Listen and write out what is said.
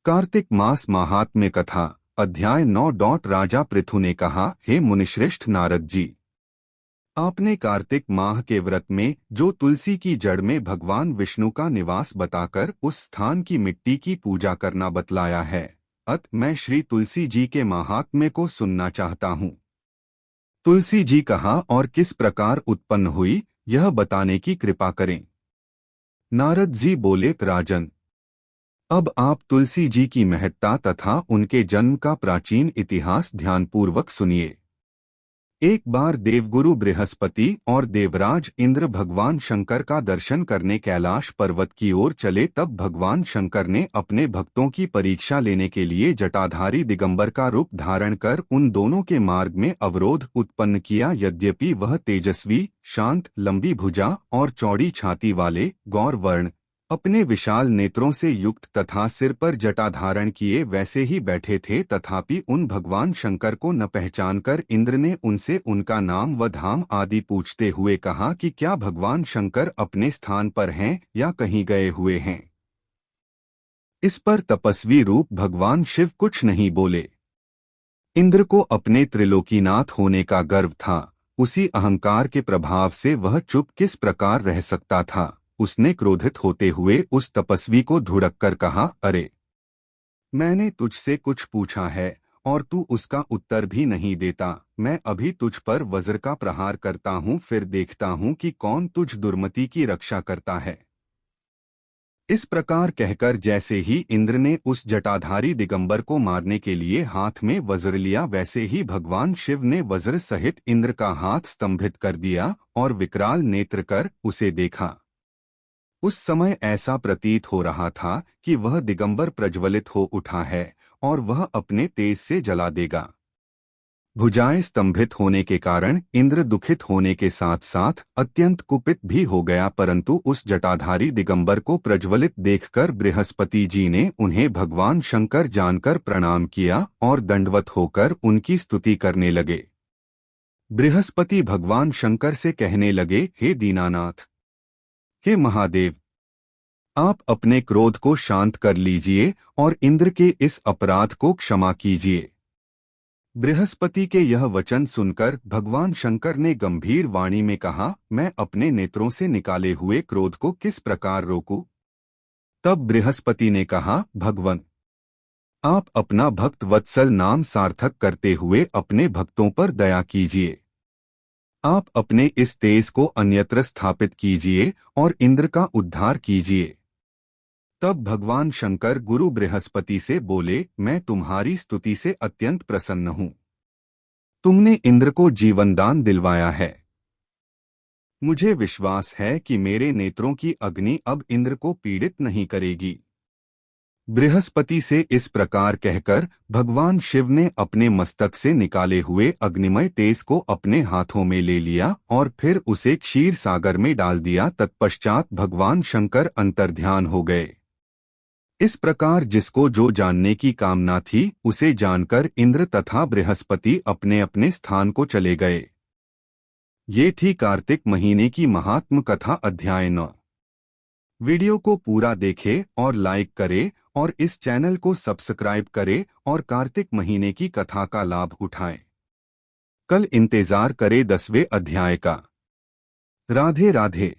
कार्तिक मास महात्म्य कथा अध्याय 9। राजा पृथु ने कहा, हे मुनिश्रेष्ठ नारद जी, आपने कार्तिक माह के व्रत में जो तुलसी की जड़ में भगवान विष्णु का निवास बताकर उस स्थान की मिट्टी की पूजा करना बतलाया है। मैं श्री तुलसी जी के महात्म्य को सुनना चाहता हूँ। तुलसी जी कहाँ और किस प्रकार उत्पन्न हुई, यह बताने की कृपा करें। नारद जी बोले, राजन, अब आप तुलसी जी की महत्ता तथा उनके जन्म का प्राचीन इतिहास ध्यानपूर्वक सुनिए। एक बार देवगुरु बृहस्पति और देवराज इंद्र भगवान शंकर का दर्शन करने कैलाश पर्वत की ओर चले, तब भगवान शंकर ने अपने भक्तों की परीक्षा लेने के लिए जटाधारी दिगंबर का रूप धारण कर उन दोनों के मार्ग में अवरोध उत्पन्न किया। यद्यपि वह तेजस्वी, शांत, लंबी भुजा और चौड़ी छाती वाले गौर वर्ण, अपने विशाल नेत्रों से युक्त तथा सिर पर जटा धारण किए वैसे ही बैठे थे, तथापि उन भगवान शंकर को न पहचानकर इंद्र ने उनसे उनका नाम व धाम आदि पूछते हुए कहा कि क्या भगवान शंकर अपने स्थान पर हैं या कहीं गए हुए हैं। इस पर तपस्वी रूप भगवान शिव कुछ नहीं बोले। इंद्र को अपने त्रिलोकीनाथ होने का गर्व था, उसी अहंकार के प्रभाव से वह चुप किस प्रकार रह सकता था। उसने क्रोधित होते हुए उस तपस्वी को धुड़क कर कहा, अरे, मैंने तुझसे कुछ पूछा है और तू उसका उत्तर भी नहीं देता। मैं अभी तुझ पर वज्र का प्रहार करता हूँ, फिर देखता हूँ कि कौन तुझ दुर्मति की रक्षा करता है। इस प्रकार कहकर जैसे ही इंद्र ने उस जटाधारी दिगंबर को मारने के लिए हाथ में वज्र लिया, वैसे ही भगवान शिव ने वज्र सहित इंद्र का हाथ स्तंभित कर दिया और विकराल नेत्र कर उसे देखा। उस समय ऐसा प्रतीत हो रहा था कि वह दिगंबर प्रज्वलित हो उठा है और वह अपने तेज से जला देगा। भुजाएं स्तंभित होने के कारण इंद्र दुखित होने के साथ साथ अत्यंत कुपित भी हो गया, परंतु उस जटाधारी दिगंबर को प्रज्वलित देखकर बृहस्पति जी ने उन्हें भगवान शंकर जानकर प्रणाम किया और दंडवत होकर उनकी स्तुति करने लगे। बृहस्पति भगवान शंकर से कहने लगे, हे दीनानाथ, हे महादेव, आप अपने क्रोध को शांत कर लीजिए और इंद्र के इस अपराध को क्षमा कीजिए। बृहस्पति के यह वचन सुनकर भगवान शंकर ने गंभीर वाणी में कहा, मैं अपने नेत्रों से निकाले हुए क्रोध को किस प्रकार रोकूं? तब बृहस्पति ने कहा, भगवन, आप अपना भक्त वत्सल नाम सार्थक करते हुए अपने भक्तों पर दया कीजिए। आप अपने इस तेज को अन्यत्र स्थापित कीजिए और इंद्र का उद्धार कीजिए। तब भगवान शंकर गुरु बृहस्पति से बोले, मैं तुम्हारी स्तुति से अत्यंत प्रसन्न हूँ। तुमने इंद्र को जीवनदान दिलवाया है। मुझे विश्वास है कि मेरे नेत्रों की अग्नि अब इंद्र को पीड़ित नहीं करेगी। बृहस्पति से इस प्रकार कहकर भगवान शिव ने अपने मस्तक से निकाले हुए अग्निमय तेज को अपने हाथों में ले लिया और फिर उसे क्षीर सागर में डाल दिया। तत्पश्चात भगवान शंकर अंतर्ध्यान हो गए। इस प्रकार जिसको जो जानने की कामना थी उसे जानकर इंद्र तथा बृहस्पति अपने अपने स्थान को चले गए। ये थी कार्तिक महीने की महात्म कथा अध्याय 9। वीडियो को पूरा देखें और लाइक करें और इस चैनल को सब्सक्राइब करें और कार्तिक महीने की कथा का लाभ उठाएं। कल इंतजार करें 10वें अध्याय का। राधे राधे।